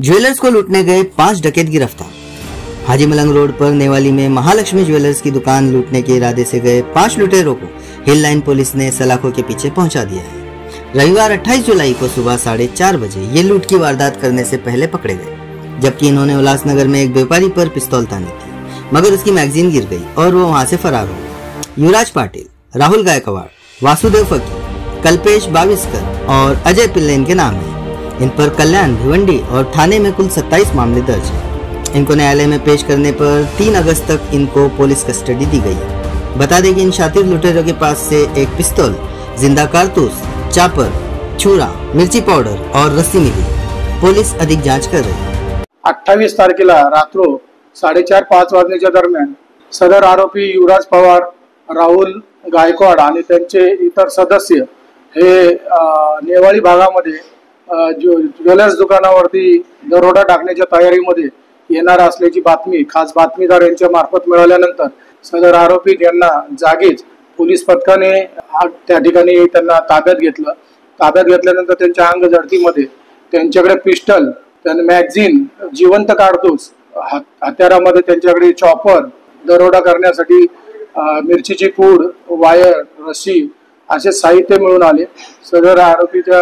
Jewellers को लूटने गए 5 डकैत गिरफ्तार। हाजी मलंग रोड पर नेवाली में महालक्ष्मी ज्वेलर्स की दुकान लूटने के इरादे से गए 5 लुटेरों को हिल लाइन पुलिस ने सलाखों के पीछे पहुंचा दिया है। रविवार 28 जुलाई को सुबह 4:30 बजे ये लूट की वारदात करने से पहले पकड़े गए, जबकि इन्होंने उल्लासनगर में एक व्यापारी पर पिस्तौल तानी थी, मगर उसकी मैगजीन गिर गई और वो वहां से फरार हो गए। युवराज पाटिल, राहुल गायकवाड़, वासुदेव फकीर, कल्पेश बाविस्कर और अजय पिल्ले इनके नाम हैं। इन पर कल्याण, भिवंडी और थाने में कुल 27 मामले दर्ज हैं। इनको न्यायालय में पेश करने पर 3 अगस्त तक इनको पुलिस कस्टडी दी गई है। बता दें कि इन शातिर लुटेरों के पास से एक पिस्तौल, जिंदा कारतूस, चापर, छुरा, मिर्ची पाउडर और रस्सी मिली। पुलिस अधिक जांच कर रही है। 28 तारखेला रात्र 4:30-5 वाजण्याच्या दरम्यान सदर आरोपी युवराज पवार, राहुल गायकवाड आणि त्यांचे इतर सदस्य हे नेवाळी भागामध्ये ज्वेलर्स दुकानावरती दरोडा टाकण्याच्या तयारीमध्ये येणार असल्याची बातमी खास बातमीदार यांच्या मार्फत मिळाल्यानंतर सदर आरोपी यांना जागीच पोलीस पथकाने त्या ठिकाणी त्यांना ताब्यात घेतलं। ताब्यात घेतल्यानंतर त्यांच्या अंग जडतीमध्ये त्यांच्याकडे पिस्टल, त्यांना मॅगझिन, जिवंत कारतूस, हत्यारामध्ये त्यांच्याकडे चॉपर, दरोडा करण्यासाठी मिरचीची पूड, वायर, रस्सी असे साहित्य मिळून आले। सदर आरोपीच्या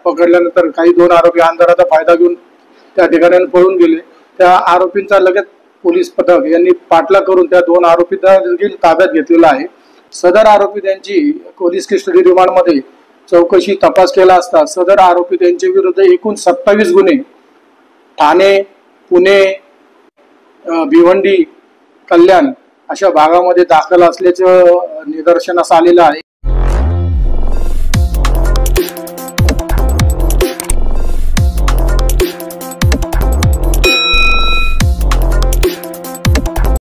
पकडल्यानंतर काही 2 आरोपी अंधाराचा फायदा घेऊन त्या ठिकाणी पळून गेले। त्या आरोपींचा लगेच पोलीस पथक यांनी पाठलाग करून त्या 2 आरोपींना ताब्यात घेतलेला आहे। सदर आरोपी त्यांची पोलीस कस्टडी रिमांडमध्ये चौकशी तपास केला असता सदर आरोपी त्यांच्या विरुद्ध एकूण 27 गुन्हे ठाणे, पुणे, भिवंडी, कल्याण अशा भागामध्ये दाखल असल्याचं निदर्शनास आलेलं आहे।